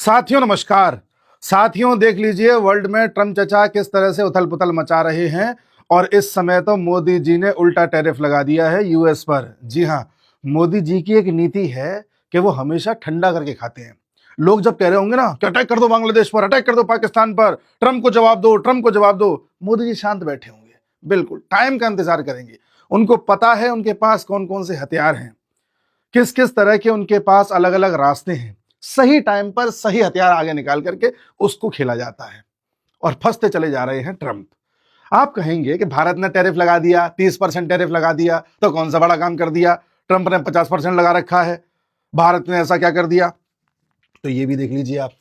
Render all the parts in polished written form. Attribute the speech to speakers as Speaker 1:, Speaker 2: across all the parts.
Speaker 1: साथियों नमस्कार। साथियों देख लीजिए, वर्ल्ड में ट्रम्प चचा किस तरह से उथल पुथल मचा रहे हैं। और इस समय तो मोदी जी ने उल्टा टैरिफ लगा दिया है यूएस पर। जी हाँ, मोदी जी की एक नीति है कि वो हमेशा ठंडा करके खाते हैं। लोग जब कह रहे होंगे ना कि अटैक कर दो बांग्लादेश पर, अटैक कर दो पाकिस्तान पर, ट्रम्प को जवाब दो, ट्रम्प को जवाब दो, मोदी जी शांत बैठे होंगे, बिल्कुल टाइम का इंतजार करेंगे। उनको पता है उनके पास कौन कौन से हथियार हैं, किस किस तरह के उनके पास अलग अलग रास्ते हैं। सही टाइम पर सही हथियार आगे निकाल करके उसको खेला जाता है और फंसते चले जा रहे हैं ट्रम्प। आप कहेंगे कि भारत ने टैरिफ लगा दिया, 30% टैरिफ लगा दिया तो कौन सा बड़ा काम कर दिया, ट्रम्प ने 50% लगा रखा है, भारत ने ऐसा क्या कर दिया। तो ये भी देख लीजिए आप,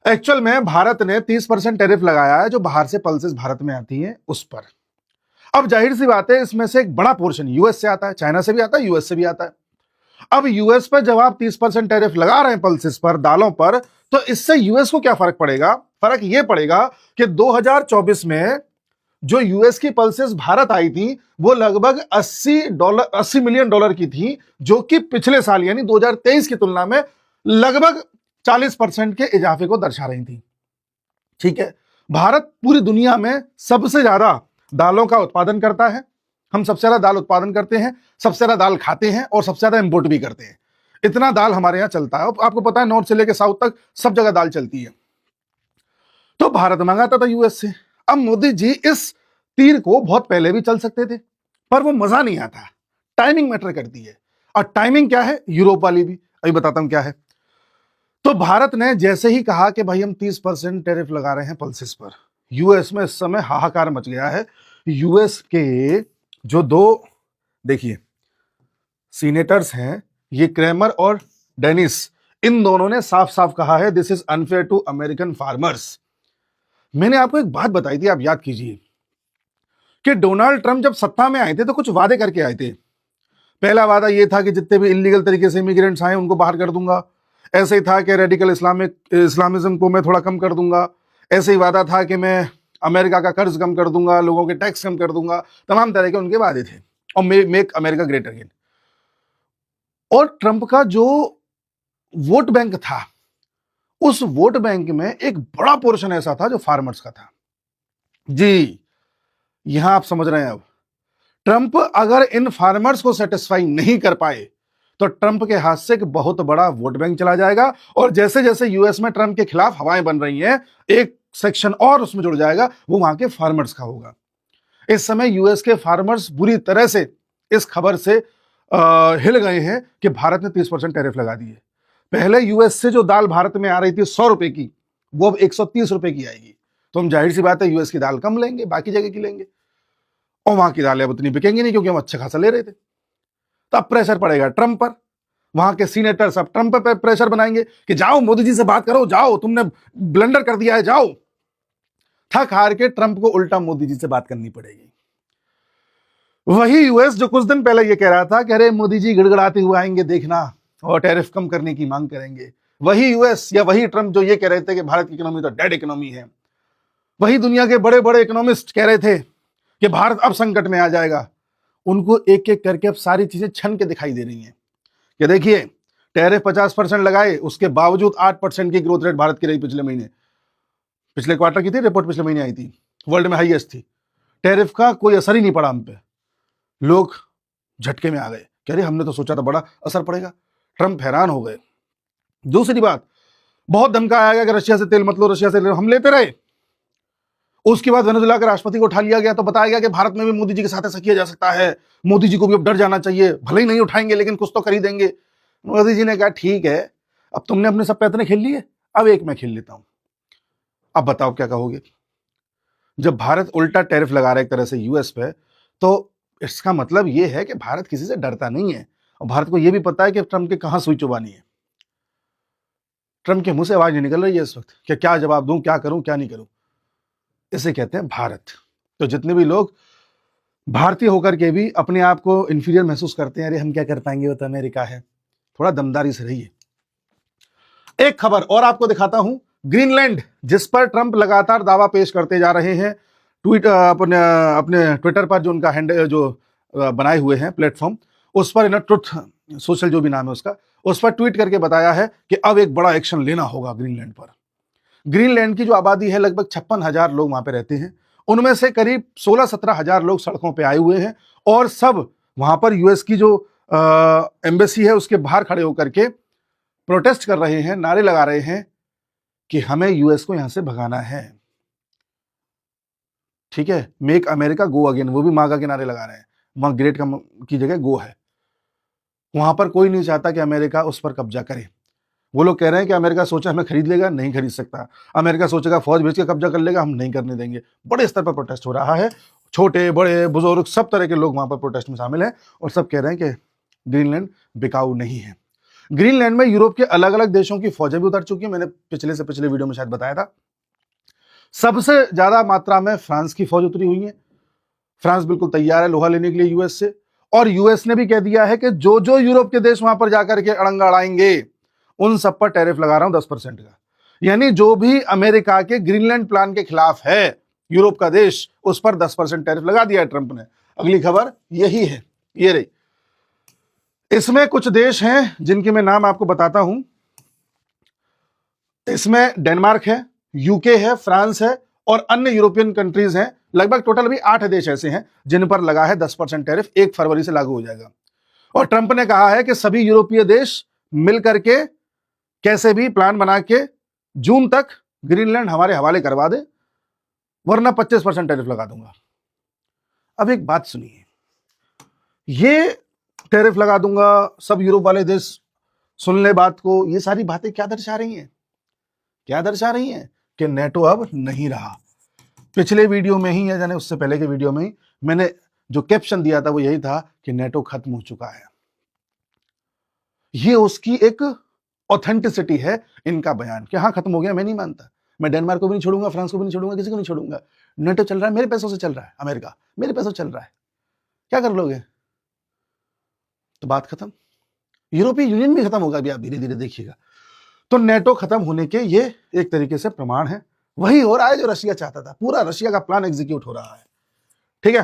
Speaker 1: एक्चुअल में भारत ने 30% टैरिफ लगाया है जो बाहर से पल्सेस भारत में आती हैं उस पर। अब जाहिर सी बात है इसमें से एक बड़ा पोर्शन यूएस से आता है, चाइना से भी आता है, यूएस से भी आता है। अब यूएस पर जब आप 30% टैरिफ लगा रहे हैं पल्सेस पर, दालों पर, तो इससे यूएस को क्या फर्क पड़ेगा? फर्क यह पड़ेगा कि 2024 में जो यूएस की पल्सेस भारत आई थी वो लगभग 80 मिलियन डॉलर की थी, जो कि पिछले साल यानी 2023 की तुलना में लगभग 40% के इजाफे को दर्शा रही थी। ठीक है, भारत पूरी दुनिया में सबसे ज्यादा दालों का उत्पादन करता है। हम सबसे ज्यादा दाल उत्पादन करते हैं, सबसे ज्यादा दाल खाते हैं और सबसे ज्यादा इंपोर्ट भी करते हैं। इतना दाल हमारे यहां चलता है। आपको पता है नॉर्थ से लेकर साउथ तक सब जगह दाल चलती है। तो भारत मंगाता था यूएस से। अब मोदी जी इस तीर को बहुत पहले भी चल सकते थे, पर वो मजा नहीं आता। टाइमिंग मैटर करती है, और टाइमिंग क्या है यूरोप वाली भी अभी बताता हूं क्या है। तो भारत ने जैसे ही कहा कि भाई हम 30% टैरिफ लगा रहे हैं पल्सेस पर, यूएस में इस समय हाहाकार मच गया है। यूएस के जो दो देखिए सीनेटर्स हैं, ये क्रेमर और डेनिस, इन दोनों ने साफ साफ कहा है this is unfair to American farmers. मैंने आपको एक बात बताई थी, आप याद कीजिए कि डोनाल्ड ट्रंप जब सत्ता में आए थे तो कुछ वादे करके आए थे। पहला वादा यह था कि जितने भी इलीगल तरीके से इमिग्रेंट्स आए उनको बाहर कर दूंगा। ऐसे ही था कि रेडिकल इस्लामिज्म को मैं थोड़ा कम कर दूंगा। ऐसे ही वादा था कि मैं अमेरिका का कर्ज कम कर दूंगा, लोगों के टैक्स कम कर दूंगा। तमाम तरह के उनके वादे थे, और मेक अमेरिका ग्रेट अगेन। और ट्रंप का जो वोट बैंक था, उस वोट बैंक में एक बड़ा पोर्शन ऐसा था जो फार्मर्स का था। जी, यहां आप समझ रहे हैं। अब ट्रंप अगर इन फार्मर्स को सेटिस्फाई नहीं कर पाए तो ट्रंप के हाथ से एक बहुत बड़ा वोट बैंक चला जाएगा। और जैसे जैसे यूएस में ट्रंप के खिलाफ हवाएं बन रही हैं, एक सेक्शन और उसमें जुड़ जाएगा, वो वहां के फार्मर्स का होगा। इस समय यूएस के फार्मर्स बुरी तरह से इस खबर से हिल गए हैं कि भारत ने 30% टैरिफ लगा दिए। पहले यूएस से जो दाल भारत में आ रही थी 100 रुपए की, वो अब 130 रुपए की आएगी। तो हम जाहिर सी बात है यूएस की दाल कम लेंगे, बाकी जगह की लेंगे, और वहां की दालें अब उतनी बिकेंगी नहीं क्योंकि हम अच्छा खासा ले रहे थे। तो अब प्रेशर पड़ेगा ट्रंप पर। वहां के सीनेटर सब ट्रंप पर प्रेशर बनाएंगे कि जाओ मोदी जी से बात करो, जाओ तुमने ब्लंडर कर दिया है, जाओ। थक हार के ट्रंप को उल्टा मोदी जी से बात करनी पड़ेगी। वही यूएस जो कुछ दिन पहले ये कह रहा था कि अरे मोदी जी गिड़गिड़ाते हुए आएंगे देखना और टैरिफ कम करने की मांग करेंगे, वही यूएस या वही ट्रंप जो ये कह रहे थे कि भारत की इकोनॉमी तो डेड इकोनॉमी है, वही दुनिया के बड़े बड़े इकोनॉमिस्ट कह रहे थे कि भारत अब संकट में आ जाएगा, उनको एक एक करके अब सारी चीजें छन के दिखाई दे रही हैं कि देखिए टैरिफ 50% लगाए, उसके बावजूद 8% की ग्रोथ रेट भारत की रही पिछले महीने। पिछले क्वार्टर की थी रिपोर्ट, पिछले महीने आई थी, वर्ल्ड में हाईएस्ट थी। टैरिफ का कोई असर ही नहीं पड़ा हम पे। लोग झटके में आ गए, कह रहे हमने तो सोचा था बड़ा असर पड़ेगा। ट्रंप हैरान हो गए। दूसरी बात, बहुत धमकाया गया कि रशिया से तेल मत लो, रशिया से तेल, हम लेते रहे। उसके बाद वेनेजुएला के राष्ट्रपति को उठा लिया गया तो बताया गया कि भारत में भी मोदी जी के साथ ऐसा किया जा सकता है, मोदी जी को भी अब डर जाना चाहिए, भले ही नहीं उठाएंगे लेकिन कुछ तो कर ही देंगे। मोदी जी ने कहा ठीक है, अब तुमने अपने सब पैतने खेल लिए, अब एक मैं खेल लेता हूं। अब बताओ क्या कहोगे? जब भारत उल्टा टैरिफ लगा रहा है एक तरह से यूएस पे, तो इसका मतलब यह है कि भारत किसी से डरता नहीं है, और भारत को यह भी पता है कि ट्रंप के कहां सुई चुबानी है। ट्रंप के मुंह से आवाज नहीं निकल रही है इस वक्त कि क्या जवाब दूं, क्या करूं, क्या नहीं करूं। इसे कहते हैं भारत। तो जितने भी लोग भारतीय होकर के भी अपने आप को इंफीरियर महसूस करते हैं, अरे हम क्या कर पाएंगे, वो तो अमेरिका है, थोड़ा दमदारी से रहिए। एक खबर और आपको दिखाता हूं, ग्रीनलैंड, जिस पर ट्रंप लगातार दावा पेश करते जा रहे हैं, अपने ट्विटर पर जो उनका हैंडल जो बनाए हुए हैं प्लेटफॉर्म, उस पर ट्रुथ सोशल जो भी नाम है उसका, उस पर ट्वीट करके बताया है कि अब एक बड़ा एक्शन लेना होगा ग्रीनलैंड पर। ग्रीनलैंड की जो आबादी है लगभग 56,000 लोग वहां पे रहते हैं, उनमें से करीब 16-17 हजार लोग सड़कों पे आए हुए हैं और सब वहां पर यूएस की जो एम्बेसी है उसके बाहर खड़े होकर के प्रोटेस्ट कर रहे हैं, नारे लगा रहे हैं कि हमें यूएस को यहां से भगाना है। ठीक है, मेक अमेरिका गो अगेन, वो भी मागा के नारे लगा रहे हैं, वहां ग्रेट की जगह गो है। वहां पर कोई नहीं चाहता कि अमेरिका उस पर कब्जा करे। वो लोग कह रहे हैं कि अमेरिका सोचा हमें खरीद लेगा, नहीं खरीद सकता। अमेरिका सोचेगा फौज भेज के कब्जा कर लेगा, हम नहीं करने देंगे। बड़े स्तर पर प्रोटेस्ट हो रहा है, छोटे बड़े बुजुर्ग सब तरह के लोग वहां पर प्रोटेस्ट में शामिल हैं और सब कह रहे हैं कि ग्रीनलैंड बिकाऊ नहीं है। ग्रीनलैंड में यूरोप के अलग अलग देशों की फौजें भी उतर चुकी हैं, मैंने पिछले वीडियो में शायद बताया था। सबसे ज्यादा मात्रा में फ्रांस की फौज उतरी हुई है। फ्रांस बिल्कुल तैयार है लोहा लेने के लिए यूएस से, और यूएस ने भी कह दिया है कि जो जो यूरोप के देश वहां पर जाकर के अड़ंगा अड़ाएंगे उन सब पर टैरिफ लगा रहा हूं 10% का। यानी जो भी अमेरिका के ग्रीनलैंड प्लान के खिलाफ है यूरोप का देश, उस पर 10% टैरिफ लगा दिया है ट्रंप ने। अगली खबर यही है, ये रही। इसमें कुछ देश हैं जिनके मैं नाम आपको बताता हूं। इसमें डेनमार्क है, यूके है, फ्रांस है और अन्य यूरोपियन कंट्रीज हैं। लगभग टोटल भी 8 देश ऐसे हैं जिन पर लगा है 10% टैरिफ, 1 फरवरी से लागू हो जाएगा। और ट्रंप ने कहा है कि सभी यूरोपीय देश मिलकर के कैसे भी प्लान बना के जून तक ग्रीनलैंड हमारे हवाले करवा दे, वरना 25% टैरिफ लगा दूंगा। अब एक बात सुनिए, ये टैरिफ लगा दूंगा, सब यूरोप वाले देश सुन ले बात को। ये सारी बातें क्या दर्शा रही हैं? क्या दर्शा रही हैं कि नेटो अब नहीं रहा। पिछले वीडियो में ही या जाने उससे पहले के वीडियो में ही मैंने जो कैप्शन दिया था वो यही था कि नेटो खत्म हो चुका है। ये उसकी एक ऑथेंटिसिटी है इनका बयान कि हाँ खत्म हो गया। मैं नहीं मानता, मैं डेनमार्क को भी नहीं छोड़ूंगा, फ्रांस को भी नहीं छोड़ूंगा, किसी को नहीं छोड़ूंगा। नेटो चल रहा है, मेरे पैसों से चल रहा है, अमेरिका मेरे पैसों से चल रहा है, क्या कर लोगे? तो बात खत्म। यूरोपीय यूनियन भी खत्म होगा, अभी आप धीरे धीरे देखिएगा। तो नेटो खत्म होने के ये एक तरीके से प्रमाण है। वही हो रहा है जो रशिया चाहता था, पूरा रशिया का प्लान एग्जीक्यूट हो रहा है। ठीक है।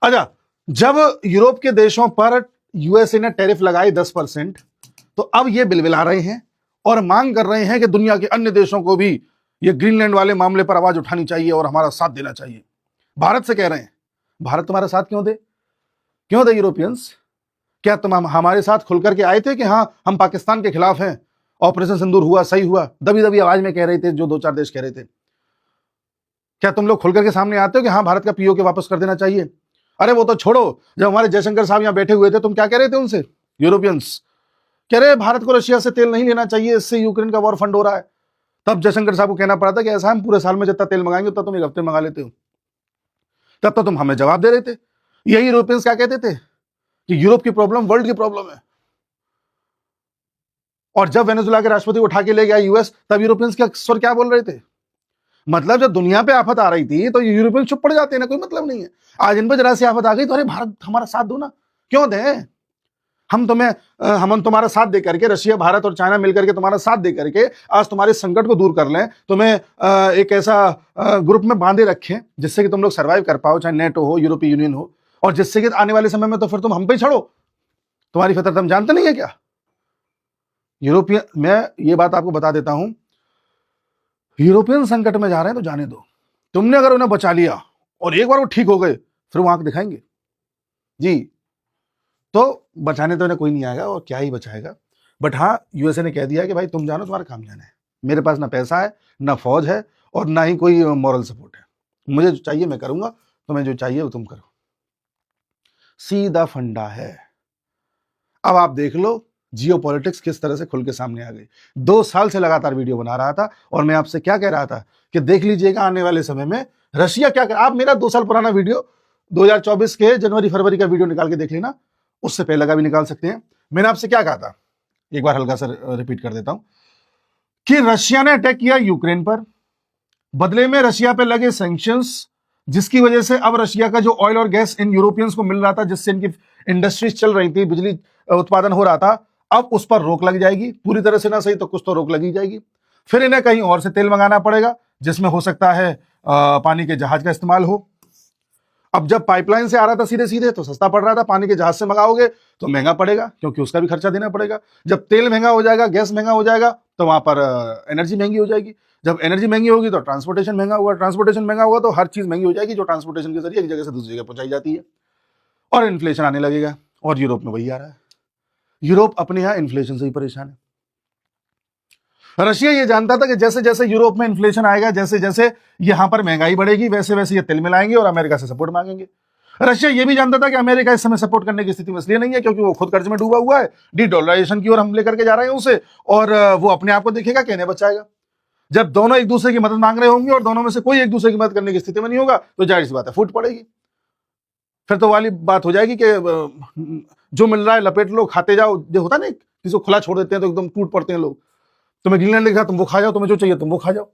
Speaker 1: अच्छा, जब यूरोप के देशों पर यूएसए ने टैरिफ लगाई 10%, तो अब ये बिलबिला रहे हैं और मांग कर रहे हैं कि दुनिया के अन्य देशों को भी ये ग्रीनलैंड वाले मामले पर आवाज उठानी चाहिए और हमारा साथ देना चाहिए। भारत से कह रहे हैं, भारत तुम्हारा साथ क्यों दे? क्यों दे यूरोपियंस? क्या तुम हमारे साथ खुलकर के आए थे कि हाँ हम पाकिस्तान के खिलाफ हैं, ऑपरेशन सिंदूर हुआ, सही हुआ, दबी दबी आवाज में कह रहे थे जो 2-4 देश कह रहे थे? क्या तुम लोग खुलकर के सामने आते हो कि हाँ भारत का पीओके वापस कर देना चाहिए? अरे वो तो छोड़ो, जब हमारे जयशंकर साहब यहां बैठे हुए थे तुम क्या कह रहे थे उनसे? यूरोपियंस कह रहे भारत को रशिया से तेल नहीं लेना चाहिए, इससे यूक्रेन का वॉर फंड हो रहा है। तब जयशंकर साहब को कहना पड़ा था कि ऐसा हम पूरे साल में जितना तेल मंगाएंगे उतना तुम 1 हफ्ते मंगा लेते हो। तब तो तुम हमें जवाब दे रहे थे। यही यूरोपियंस क्या कहते थे कि यूरोप की प्रॉब्लम वर्ल्ड की प्रॉब्लम है। और जब वेनेजुला के राष्ट्रपति को उठा के ले गया यूएस, तब यूरोपियंस क्या स्वर क्या बोल रहे थे? मतलब जब दुनिया पे आफत आ रही थी तो यूरोपियन चुप पड़ जाते हैं ना, कोई मतलब नहीं है। आज इन पर जरा सी आफत आ गई तो अरे भारत हमारा साथ दो ना। क्यों दें? हम तुम्हारा साथ दे करके, रशिया भारत और चाइना मिलकर के तुम्हारा साथ दे करके आज तुम्हारे संकट को दूर कर लें, तुम्हें एक ऐसा ग्रुप में बांधे रखें जिससे कि तुम लोग सर्वाइव कर पाओ, चाहे नेटो हो, यूरोपीय यूनियन हो, और जिससे कि आने वाले समय में तो फिर तुम हम पे छड़ो। तुम्हारी फितरत हम जानते नहीं है क्या? यूरोपियन, मैं ये बात आपको बता देता हूं, यूरोपियन संकट में जा रहे हैं तो जाने दो। तुमने अगर उन्हें बचा लिया और एक बार वो ठीक हो गए, फिर वो आंख दिखाएंगे जी। तो बचाने तो इन्हें कोई नहीं आएगा और क्या ही बचाएगा। बट हाँ, यूएसए ने कह दिया कि भाई तुम जानो, तुम्हारा काम जाना है। मेरे पास ना पैसा है, ना फौज है और ना ही कोई मॉरल सपोर्ट है। मुझे जो चाहिए मैं करूंगा, तुम्हें जो चाहिए वो तुम करो। सीधा फंडा है। अब आप देख लो जियो पॉलिटिक्स किस तरह से खुल के सामने आ गई। 2 साल से लगातार वीडियो बना रहा था और मैं आपसे क्या कह रहा था कि देख लीजिएगा आने वाले समय में रशिया क्या कर। आप मेरा 2 साल पुराना वीडियो 2024 के जनवरी फरवरी का वीडियो निकाल के देख लेना, उससे पहले का भी निकाल सकते हैं। मैंने आपसे क्या कहा था, एक बार हल्का सा रिपीट कर देता हूं कि रशिया ने अटैक किया यूक्रेन पर, बदले में रशिया पे लगे सैंक्शंस, जिसकी वजह से अब रशिया का जो ऑयल और गैस इन यूरोपियंस को मिल रहा था, जिससे इनकी इंडस्ट्रीज चल रही थी, बिजली उत्पादन हो रहा था, अब उस पर रोक लग जाएगी। पूरी तरह से ना सही तो कुछ तो रोक लगी जाएगी। फिर इन्हें कहीं और से तेल मंगाना पड़ेगा, जिसमें हो सकता है पानी के जहाज का इस्तेमाल हो। अब जब पाइपलाइन से आ रहा था सीधे सीधे तो सस्ता पड़ रहा था, पानी के जहाज से मंगाओगे तो महंगा पड़ेगा, क्योंकि उसका भी खर्चा देना पड़ेगा। जब तेल महंगा हो जाएगा, गैस महंगा हो जाएगा, तो वहां पर एनर्जी महंगी हो जाएगी। जब एनर्जी महंगी होगी तो ट्रांसपोर्टेशन महंगा होगा, ट्रांसपोर्टेशन महंगा होगा तो हर चीज महंगी हो जाएगी जो ट्रांसपोर्टेशन के जरिए एक जगह से दूसरी जगह पहुंचाई जाती है, और इन्फ्लेशन आने लगेगा। और यूरोप में वही आ रहा है। यूरोप अपने यहां इन्फ्लेशन से ही परेशान है। रशिया ये जानता था कि जैसे जैसे यूरोप में इन्फ्लेशन आएगा, जैसे जैसे यहां पर महंगाई बढ़ेगी, वैसे वैसे ये तेल मिलाएंगे और अमेरिका से सपोर्ट मांगेंगे। रशिया ये भी जानता था कि अमेरिका इस समय सपोर्ट करने की स्थिति में इसलिए नहीं है क्योंकि वो खुद कर्ज में डूबा हुआ है, डी डॉलराइजेशन की ओर हम लेकर के जा रहे हैं उसे, और वो अपने आप को देखेगा, कहने बचाएगा। जब दोनों एक दूसरे की मदद मांग रहे होंगे और दोनों में से कोई एक दूसरे की मदद करने की स्थिति में नहीं होगा, तो जाहिर सी बात है फूट पड़ेगी। फिर तो वाली बात हो जाएगी कि जो मिल रहा है लपेट लो, खाते जाओ। जो होता ना, किसी को खुला छोड़ देते हैं तो एकदम टूट पड़ते हैं लोग। तुम्हें ग्रीनलैंड लिखा, तुम वो खा जाओ, तुम्हें जो चाहिए तुम वो खा जाओ।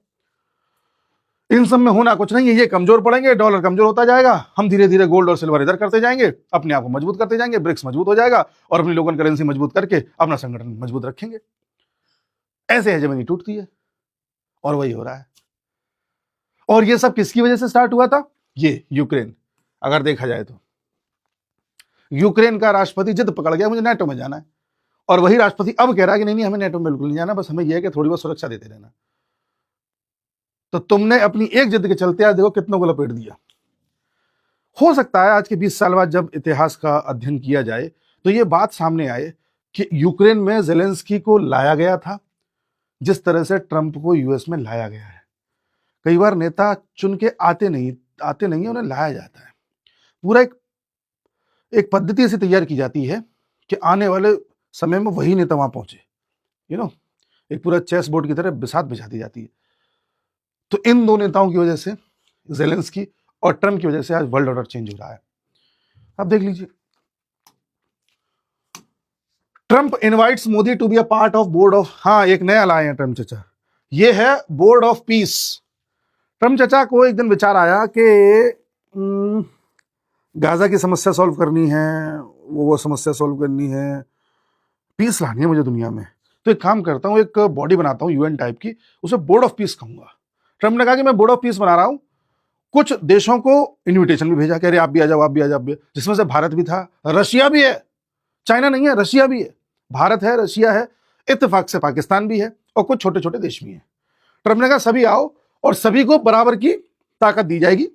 Speaker 1: इन सब में होना कुछ नहीं है। ये कमजोर पड़ेंगे, डॉलर कमजोर होता जाएगा, हम धीरे धीरे गोल्ड और सिल्वर इधर करते जाएंगे, अपने आप को मजबूत करते जाएंगे, ब्रिक्स मजबूत हो जाएगा और अपनी लोकल करेंसी मजबूत करके अपना संगठन मजबूत रखेंगे। ऐसे हेजेमनी टूटती है और वही हो रहा है। और ये सब किसकी वजह से स्टार्ट हुआ था? ये यूक्रेन। अगर देखा जाए तो यूक्रेन का राष्ट्रपति जिद पकड़ गया, मुझे नेटो में जाना है, और वही राष्ट्रपति अब कह रहा है कि नहीं नहीं, हमें नेटो में बिल्कुल नहीं जाना, बस हमें यह है कि थोड़ी बहुत सुरक्षा देते रहना। तो तुमने अपनी एक जिद के चलते आज देखो कितनों को लपेट दिया। हो सकता है आज के 20 साल बाद जब इतिहास का अध्ययन किया जाए तो यह बात सामने आए कि यूक्रेन में जेलेंस्की को लाया गया था जिस तरह से ट्रंप को यूएस में लाया गया है। कई बार नेता चुन के आते नहीं उन्हें लाया जाता है। पूरा एक पद्धति ऐसी तैयार की जाती है कि आने वाले समय में वही नेता वहां पहुंचे। एक पूरा चेस बोर्ड की तरह बिसात बिछा दी जाती है। तो इन दो नेताओं की वजह से, जेलेंस्की और ट्रंप की वजह से, आज वर्ल्ड ऑर्डर चेंज हो रहा है। अब देख लीजिए, Trump invites Modi to be a part of board of, हाँ एक नया लाए हैं ट्रंप चचा, ये है बोर्ड ऑफ पीस। ट्रंप चचा को एक दिन विचार आया कि गाजा की समस्या सॉल्व करनी है, वो समस्या सॉल्व करनी है, पीस लानी है मुझे दुनिया में। तो एक काम करता हूं, एक बॉडी बनाता हूं यूएन टाइप की, उसे बोर्ड ऑफ पीस कहूंगा। ट्रंप ने कहा कि मैं बोर्ड ऑफ पीस बना रहा हूं। कुछ देशों को इन्विटेशन भी भेजा, कह रहे आप भी आ जाओ, आप भी आ जाओ, जिसमें से भारत भी था, रशिया भी है, चाइना नहीं है, रशिया भी है, भारत है, रशिया है, इत्तेफाक से पाकिस्तान भी है, और कुछ छोटे छोटे देश भी हैं। ट्रंप ने कहा सभी आओ और सभी को बराबर की ताकत दी जाएगी।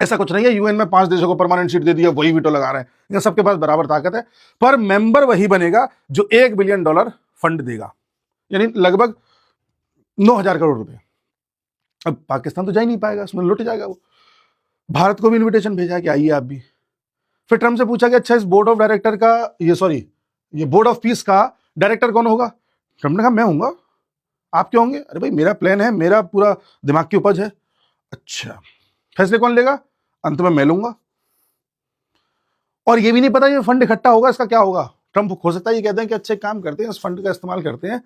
Speaker 1: ऐसा कुछ नहीं है यूएन में 5 देशों को परमानेंट सीट दे दिया वही वीटो लगा रहे हैं, सबके पास बराबर ताकत है, पर मेंबर वही बनेगा जो $1 बिलियन फंड देगा, यानी लगभग 9,000 करोड़ रुपए। अब पाकिस्तान तो जा ही नहीं पाएगा, उसमें लुट जाएगा वो। भारत को भी इन्विटेशन भेजा कि आइए आप भी। फिर ट्रंप से पूछा कि अच्छा इस बोर्ड ऑफ डायरेक्टर का, ये बोर्ड ऑफ पीस का डायरेक्टर कौन होगा? ट्रंप ने कहा मैं होऊंगा। आप क्यों होंगे? अरे भाई मेरा प्लान है, मेरा पूरा दिमाग की उपज है। अच्छा, फैसले कौन लेगा? अंत में मैं लूंगा। और ये भी नहीं पता ये फंड इकट्ठा होगा, इसका क्या होगा। ट्रंप हो सकता है ये कहते हैं कि अच्छे काम करते हैं, इस फंड का इस्तेमाल करते हैं,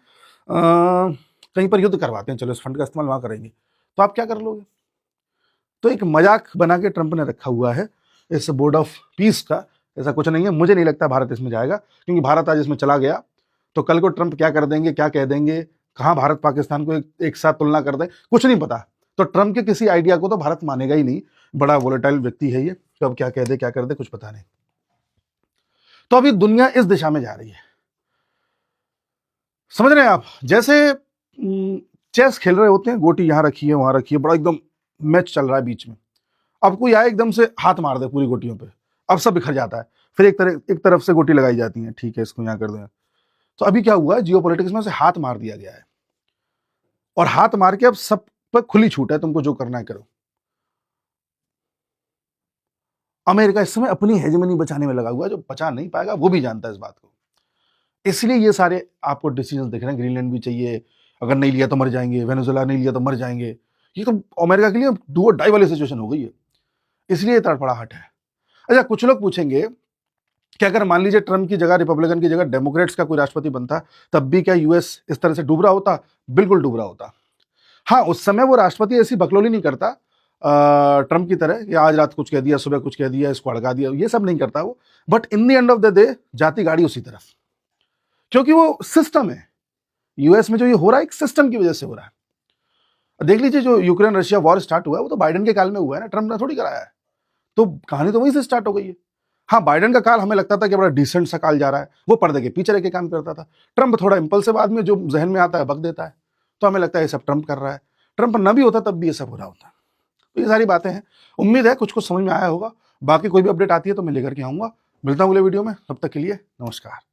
Speaker 1: कहीं पर युद्ध करवाते हैं, चलो इस फंड का इस्तेमाल वहां करेंगे, तो आप क्या कर लोगे? तो एक मजाक बना के ट्रंप ने रखा हुआ है इस बोर्ड ऑफ पीस का। ऐसा कुछ नहीं है, मुझे नहीं लगता भारत इसमें जाएगा, क्योंकि भारत आज इसमें चला गया तो कल को ट्रंप क्या कर देंगे, क्या कह देंगे, कहां भारत पाकिस्तान को एक साथ तुलना कर दें, कुछ नहीं पता। तो ट्रंप के किसी आइडिया को तो भारत मानेगा ही नहीं, बड़ा वोलेटाइल व्यक्ति है ये, कब क्या कह दे क्या कर दे कुछ पता नहीं। तो अभी दुनिया इस दिशा में जा रही है, समझ रहे हैं आप? जैसे चेस खेल रहे होते हैं, गोटी यहां रखी है वहां रखी है, बड़ा एकदम मैच चल रहा है बीच में, अब कोई आए एकदम से हाथ मार दे पूरी गोटियों पे, अब सब बिखर जाता है, फिर एक तरफ से गोटी लगाई जाती है, ठीक है इसको यहां कर दें। तो अभी क्या हुआ है, जियोपॉलिटिक्स में से हाथ मार दिया गया है, और हाथ मार के अब सब पर खुली छूट है, तुमको जो करना है करो। अमेरिका इस समय अपनी हेजेमनी बचाने में लगा हुआ है, जो बचा नहीं पाएगा वो भी जानता है इस बात को, इसलिए ये सारे आपको डिसीजन दिख रहे हैं। ग्रीनलैंड भी चाहिए, अगर नहीं लिया तो मर जाएंगे, वेनेजुएला नहीं लिया तो मर जाएंगे, ये तो अमेरिका के लिए डू और डाई वाली सिचुएशन हो गई है, इसलिए तड़फड़ाहट है। अच्छा, कुछ लोग पूछेंगे कि अगर मान लीजिए ट्रंप की जगह, रिपब्लिकन की जगह डेमोक्रेट्स का कोई राष्ट्रपति बनता, तब भी क्या यूएस इस तरह से डूब रहा होता? बिल्कुल डूब रहा होता। हाँ, उस समय वो राष्ट्रपति ऐसी बकलोली नहीं करता ट्रंप की तरह कि आज रात कुछ कह दिया, सुबह कुछ कह दिया, इसको अड़का दिया, ये सब नहीं करता वो, but in the end of the day जाती गाड़ी उसी तरफ, क्योंकि वो सिस्टम है। यूएस में जो ये हो रहा है एक सिस्टम की वजह से हो रहा है। देख लीजिए, जो यूक्रेन रशिया वॉर स्टार्ट हुआ है वो तो बाइडेन के काल में हुआ है ना, ट्रंप ने थोड़ी कराया है। तो कहानी तो वहीं से स्टार्ट हो गई है। हाँ, बाइडेन का काल हमें लगता था कि बड़ा डिसेंट सा काल जा रहा है, वो पर्दे के पीछे रह के काम करता था। ट्रंप थोड़ा इम्पल्सिव आदमी, जो जहन में आता है बक देता है, तो हमें लगता है ये सब ट्रंप कर रहा है। ट्रंप न भी होता तब भी ये सब हो रहा होता। तो ये सारी बातें हैं। उम्मीद है कुछ कुछ समझ में आया होगा। बाकी कोई भी अपडेट आती है तो मैं लेकर के आऊंगा। मिलता हूँ अगले वीडियो में, तब तक के लिए नमस्कार।